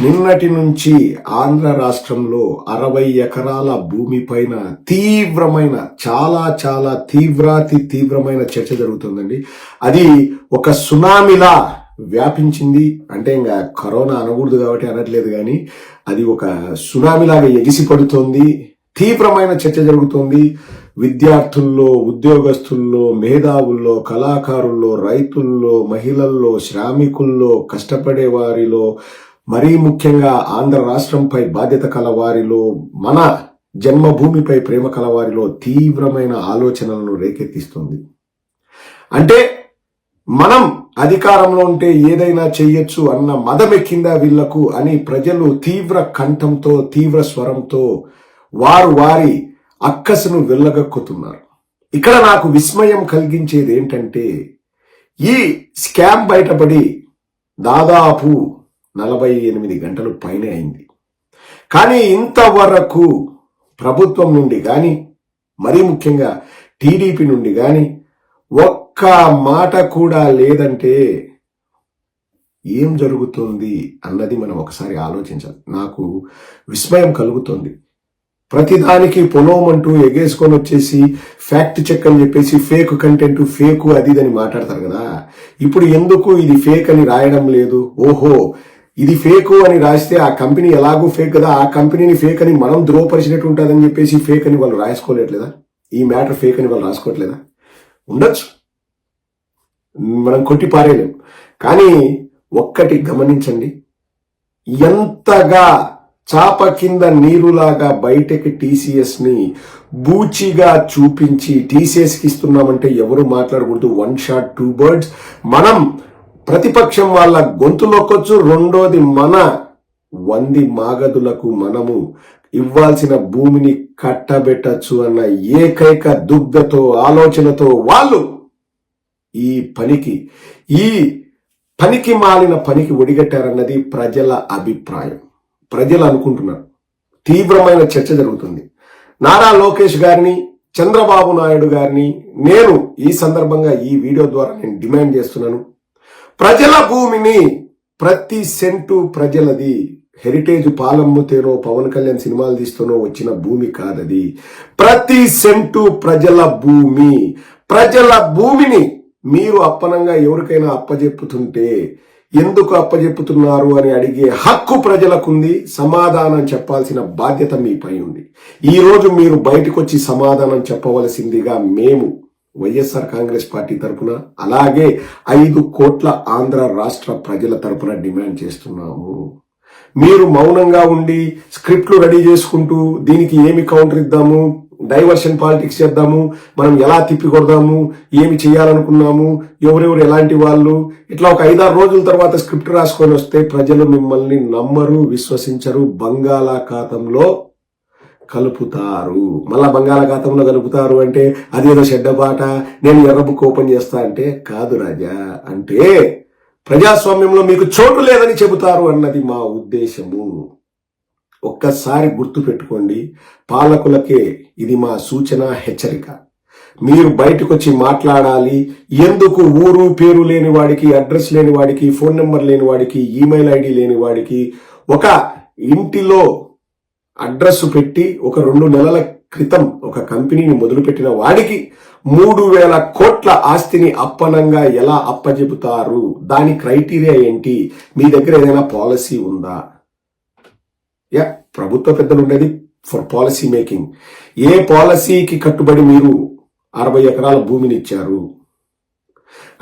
నిన్నటి నుంచి ఆంధ్ర రాష్ట్రంలో 60 ఎకరాల భూమిపైన తీవ్రమైన చాలా తీవ్రమైన చర్చ జరుగుతుందండి. అది ఒక సునామీలా వ్యాపించింది. అంటే ఇంకా కరోనా అనకూడదు కాబట్టి అనట్లేదు, కానీ అది ఒక సునామీలాగా ఎగిసిపడుతోంది. తీవ్రమైన చర్చ జరుగుతోంది. విద్యార్థుల్లో, ఉద్యోగస్తుల్లో, మేధావుల్లో, కళాకారుల్లో, రైతుల్లో, మహిళల్లో, శ్రామికుల్లో, కష్టపడే వారిలో, మరీ ముఖ్యంగా ఆంధ్ర రాష్ట్రంపై బాధ్యత కలవారిలో, మన జన్మభూమిపై ప్రేమ కలవారిలో తీవ్రమైన ఆలోచనలను రేకెత్తిస్తుంది. అంటే మనం అధికారంలో ఉంటే ఏదైనా చెయ్యొచ్చు అన్న మదమెక్కిందా వీళ్లకు అని ప్రజలు తీవ్ర కంఠంతో, తీవ్ర స్వరంతో వారి అక్కసును వెళ్ళగక్కుతున్నారు. ఇక్కడ నాకు విస్మయం కలిగించేది ఏంటంటే, ఈ స్కామ్ బయటపడి దాదాపు 48 గంటలు పైనే అయింది. కానీ ఇంతవరకు ప్రభుత్వం నుండి కానీ, మరీ ముఖ్యంగా టీడీపీ నుండి కానీ ఒక్క మాట కూడా లేదంటే ఏం జరుగుతుంది అన్నది మనం ఒకసారి ఆలోచించాలి. నాకు విస్మయం కలుగుతుంది. ప్రతిదానికి పొలోమంటూ ఎగేసుకొని వచ్చేసి ఫ్యాక్ట్ చెక్ అని చెప్పేసి ఫేక్ కంటెంట్, ఫేక్ అది అని మాట్లాడతారు కదా. ఇప్పుడు ఎందుకు ఇది ఫేక్ అని రాయడం లేదు? ఓహో, ఇది ఫేక్ అని రాస్తే ఆ కంపెనీ ఎలాగూ ఫేక్ కదా, ఆ కంపెనీని ఫేక్ అని మనం ధ్రువపరిచినట్టు ఉంటుందని చెప్పేసి ఫేక్ అని వాళ్ళు రాసుకోలేట్లేదా? ఈ మ్యాటర్ ఫేక్ అని వాళ్ళు రాసుకోవట్లేదా? ఉండొచ్చు, మనం కొట్టి పారేయలేం. కానీ ఒక్కటి గమనించండి, ఎంతగా చాప కింద నీరులాగా బయటకి టీసీఎస్ ని బూచిగా చూపించి టీసీఎస్ కి ఇస్తున్నామంటే ఎవరు మాట్లాడకూడదు. 1 షాట్ 2 బర్డ్స్. మనం ప్రతిపక్షం వాళ్ళ గొంతు నొక్కొచ్చు. రెండోది, మన 100 మాగదులకు మనము ఇవ్వాల్సిన భూమిని కట్టబెట్టచ్చు అన్న ఏకైక దుగ్ధతో, ఆలోచనతో వాళ్ళు ఈ పనికి మాలిన పనికి ఒడిగట్టారన్నది ప్రజల అభిప్రాయం. ప్రజలు అనుకుంటున్నారు. తీవ్రమైన చర్చ జరుగుతుంది. నారా లోకేష్ గారిని, చంద్రబాబు నాయుడు గారిని నేను ఈ సందర్భంగా ఈ వీడియో ద్వారా నేను డిమాండ్ చేస్తున్నాను. ప్రజల భూమిని, ప్రతి సెంటు ప్రజలది. హెరిటేజ్ పాలమ్ముతేనో, పవన్ కళ్యాణ్ సినిమాలు తీస్తూనో వచ్చిన భూమి కాదది. ప్రతి సెంటు ప్రజల భూమి. ప్రజల భూమిని మీరు అప్పనంగా ఎవరికైనా అప్పజెప్పుతుంటే ఎందుకు అప్పజెప్పుతున్నారు అని అడిగే హక్కు ప్రజలకుంది. సమాధానం చెప్పాల్సిన బాధ్యత మీపై ఉంది. ఈ రోజు మీరు బయటకు వచ్చి సమాధానం చెప్పవలసిందిగా మేము వైఎస్ఆర్ కాంగ్రెస్ పార్టీ తరఫున, అలాగే 5 కోట్ల ఆంధ్ర రాష్ట్ర ప్రజల తరఫున డిమాండ్ చేస్తున్నాము. మీరు మౌనంగా ఉండి స్క్రిప్ట్లు రెడీ చేసుకుంటూ దీనికి ఏమి కౌంటర్ ఇద్దాము, డైవర్షన్ పాలిటిక్స్ చేద్దాము, మనం ఎలా తిప్పికొడదాము, ఏమి చేయాలనుకున్నాము, ఎవరెవరు ఎలాంటి వాళ్ళు, ఇట్లా ఒక 5-6 రోజుల తర్వాత స్క్రిప్ట్ రాసుకొని వస్తే ప్రజలు మిమ్మల్ని నమ్మరు, విశ్వసించరు. బంగాళాఖాతంలో కలుపుతారు. మళ్ళా బంగాళాఖాతంలో కలుపుతారు అంటే అదేదో చెడ్డబాట, నేను ఎర్ర బుక్ ఓపెన్ చేస్తా అంటే కాదు రాజా. అంటే ప్రజాస్వామ్యంలో మీకు చోటు లేదని చెబుతారు అన్నది మా ఉద్దేశము. ఒక్కసారి గుర్తు పెట్టుకోండి. పాలకులకే ఇది మా సూచన, హెచ్చరిక. మీరు బయటకు వచ్చి మాట్లాడాలి. ఎందుకు ఊరు పేరు లేని వాడికి, అడ్రస్ లేని వాడికి, ఫోన్ నెంబర్ లేని వాడికి, ఈమెయిల్ ఐడి లేని వాడికి ఒక ఇంటిలో అడ్రస్ పెట్టి ఒక 2 నెలల క్రితం ఒక కంపెనీని మొదలుపెట్టిన వాడికి 3,000 కోట్ల ఆస్తిని అప్పనంగా ఎలా అప్పజెపుతారు? దాని క్రైటీరియా ఏంటి? మీ దగ్గర ఏదైనా పాలసీ ఉందా? ప్రభుత్వ పెద్దలు ఉండేది ఫర్ పాలసీ మేకింగ్. ఏ పాలసీకి కట్టుబడి మీరు 60 ఎకరాల భూమిని ఇచ్చారు?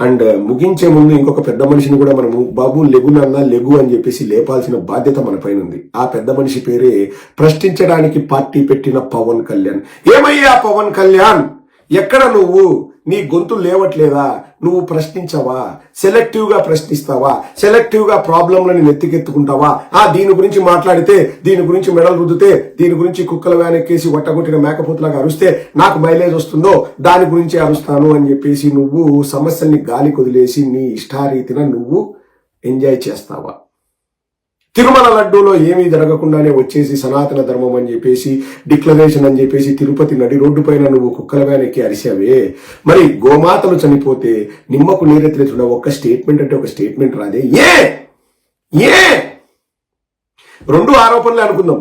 అండ్ ముగించే ముందు ఇంకొక పెద్ద మనిషిని కూడా మనము బాబు లెగునన్నా లెగు అని చెప్పేసి లేపాల్సిన బాధ్యత మన పైన ఉంది. ఆ పెద్ద మనిషి పేరే ప్రశ్నించడానికి పార్టీ పెట్టిన పవన్ కళ్యాణ్. ఏమయ్యా పవన్ కళ్యాణ్, ఎక్కడ నువ్వు? నీ గొంతు లేవట్లేదా? నువ్వు ప్రశ్నించవా? సెలెక్టివ్ గా ప్రశ్నిస్తావా? సెలెక్టివ్ గా ప్రాబ్లంలని నెత్తికెత్తుకుంటావా? దీని గురించి మాట్లాడితే, దీని గురించి మెడలు రుద్దితే, దీని గురించి కుక్కల వ్యానెక్కేసి వట్టగొట్టిన మేకపోతులాగా అరుస్తే నాకు మైలేజ్ వస్తుందో దాని గురించి అరుస్తాను అని చెప్పేసి నువ్వు సమస్యల్ని గాలి కొదిలేసి నీ ఇష్టారీతిన నువ్వు ఎంజాయ్ చేస్తావా? తిరుమల లడ్డూలో ఏమీ జరగకుండానే వచ్చేసి సనాతన ధర్మం అని చెప్పేసి, డిక్లరేషన్ అని చెప్పేసి తిరుపతి నడి రోడ్డు పైన నువ్వు కుక్కల వ్యాన్ ఎక్కి అరిసావే. మరి గోమాతలు చనిపోతే నిమ్మకు నీరెత్తిన ఒక్క స్టేట్మెంట్ అంటే ఒక స్టేట్మెంట్ రాదే? ఏ రెండు ఆరోపణలే అనుకుందాం,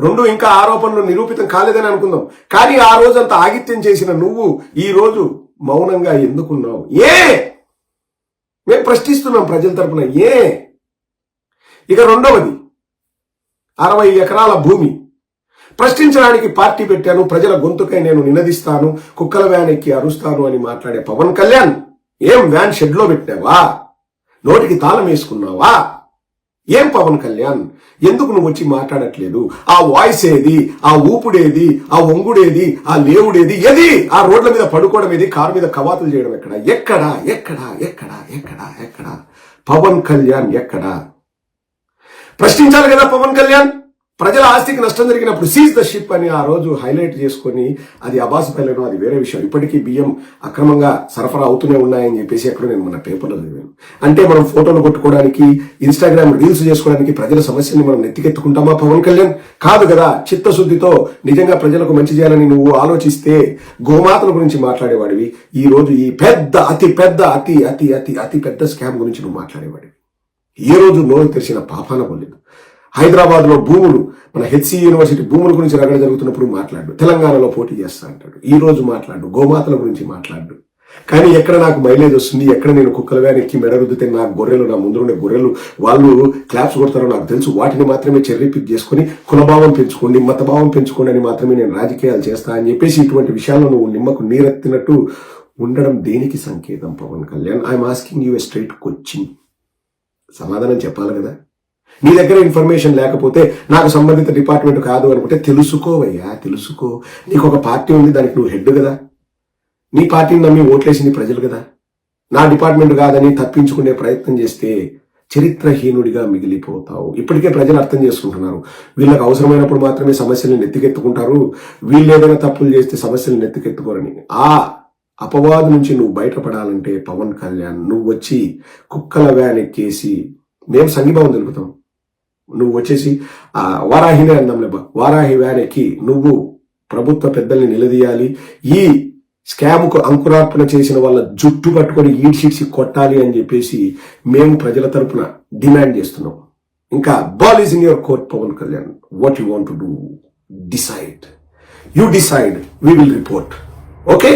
రెండు ఇంకా ఆరోపణలు నిరూపితం కాలేదని అనుకుందాం. కానీ ఆ రోజు అంత ఆగిత్యం చేసిన నువ్వు ఈ రోజు మౌనంగా ఎందుకున్నావు? మేము ప్రశ్నిస్తున్నాం ప్రజల తరపున. ఇక రెండవది, 60 ఎకరాల భూమి ప్రశ్నించడానికి పార్టీ పెట్టాను, ప్రజల గొంతుకై నేను నినదిస్తాను, కుక్కల వ్యాన్ ఎక్కి అరుస్తాను అని మాట్లాడే పవన్ కళ్యాణ్ ఏం వ్యాన్ షెడ్లో పెట్టావా? నోటికి తాళం వేసుకున్నావా? ఏం పవన్ కళ్యాణ్, ఎందుకు నువ్వు వచ్చి మాట్లాడట్లేదు? ఆ వాయిస్ ఏది? ఆ ఊపుడేది? ఆ వంగుడేది? ఆ లేవుడేది? ఏది? ఆ రోడ్ల మీద పడుకోవడం ఏది? కారు మీద కవాతులు చేయడం ఎక్కడ? ఎక్కడా ఎక్కడా ఎక్కడా ఎక్కడా ఎక్కడా పవన్ కళ్యాణ్ ఎక్కడా? ప్రశ్నించాలి కదా పవన్ కళ్యాణ్. ప్రజల ఆస్తికి నష్టం జరిగినప్పుడు సీజ్ ద షిప్ అని ఆ రోజు హైలైట్ చేసుకుని, అది అబాసుపల్లెను, అది వేరే విషయం. ఇప్పటికీ బియ్యం అక్రమంగా సరఫరా అవుతూనే ఉన్నాయని చెప్పేసి ఎక్కడో నేను మన పేపర్లో చదివాను. అంటే మనం ఫోటోలు కొట్టుకోవడానికి, ఇన్స్టాగ్రామ్ రీల్స్ చేసుకోవడానికి ప్రజల సమస్యల్ని మనం నెత్తికెత్తుకుంటామా పవన్ కళ్యాణ్? కాదు కదా. చిత్తశుద్ధితో నిజంగా ప్రజలకు మంచి చేయాలని నువ్వు ఆలోచిస్తే గోమాతల గురించి మాట్లాడేవాడివి. ఈ రోజు ఈ పెద్ద అతి పెద్ద అతి అతి అతి అతి పెద్ద స్కామ్ గురించి నువ్వు మాట్లాడేవాడివి. ఏ రోజు నోరు తెరిచిన పాపాన పోలేదు. హైదరాబాద్ లో భూములు, మన హెచ్సి యూనివర్సిటీ భూముల గురించి రగడ జరుగుతున్నప్పుడు మాట్లాడు, తెలంగాణలో పోటీ చేస్తా అంటాడు. ఈ రోజు మాట్లాడు, గోమాతల గురించి మాట్లాడు. కానీ ఎక్కడ నాకు మైలేజ్ వస్తుంది, ఎక్కడ నేను కుక్కల వ్యాన్ ఎక్కి మెడరుద్దితే నా గొర్రెలు, నా ముందుండే గొర్రెలు వాళ్ళు క్లాప్స్ కొడతారో నాకు తెలుసు. వాటిని మాత్రమే చెర్రీ పిక్ చేసుకుని కులభావం పెంచుకోండి, మతభావం పెంచుకోండి అని మాత్రమే నేను రాజకీయాలు చేస్తా అని చెప్పేసి ఇటువంటి విషయాల్లో నువ్వు నిమ్మకు నీరెత్తినట్టు ఉండడం దేనికి సంకేతం Pawan Kalyan? I'm asking you a straight question. సమాధానం చెప్పాలి కదా. నీ దగ్గర ఇన్ఫర్మేషన్ లేకపోతే నాకు సంబంధిత డిపార్ట్మెంట్ కాదు అనుకుంటే తెలుసుకోవయ్యా, తెలుసుకో. నీకు ఒక పార్టీ ఉంది, దానికి నువ్వు హెడ్ కదా. నీ పార్టీని నమ్మి ఓట్లేసింది ప్రజలు కదా. నా డిపార్ట్మెంట్ కాదని తప్పించుకునే ప్రయత్నం చేస్తే చరిత్రహీనుడిగా మిగిలిపోతావు. ఇప్పటికే ప్రజలు అర్థం చేసుకుంటున్నారు. వీళ్ళకి అవసరమైనప్పుడు మాత్రమే సమస్యలను నెత్తికెత్తుకుంటారు, వీళ్ళు ఏదైనా తప్పులు చేస్తే సమస్యలను నెత్తికెత్తుకోరని. ఆ అపవాదు నుంచి నువ్వు బయటపడాలంటే పవన్ కళ్యాణ్ నువ్వు వచ్చి కుక్కల వ్యాన్ ఎక్కేసి మేము సంఘీభావం తెలుపుతాం. నువ్వు వచ్చేసి వారాహినే అందాంలేబా, వారాహి వ్యాన్ ఎక్కి నువ్వు ప్రభుత్వ పెద్దల్ని నిలదీయాలి. ఈ స్కామ్కు అంకురార్పణ చేసిన వాళ్ళ జుట్టు పట్టుకొని ఈడ్చిడ్చి కొట్టాలి అని చెప్పేసి మేము ప్రజల తరపున డిమాండ్ చేస్తున్నాం. ఇంకా ball is in your court Pawan Kalyan. What you want to do, decide. You decide, we will report. Okay.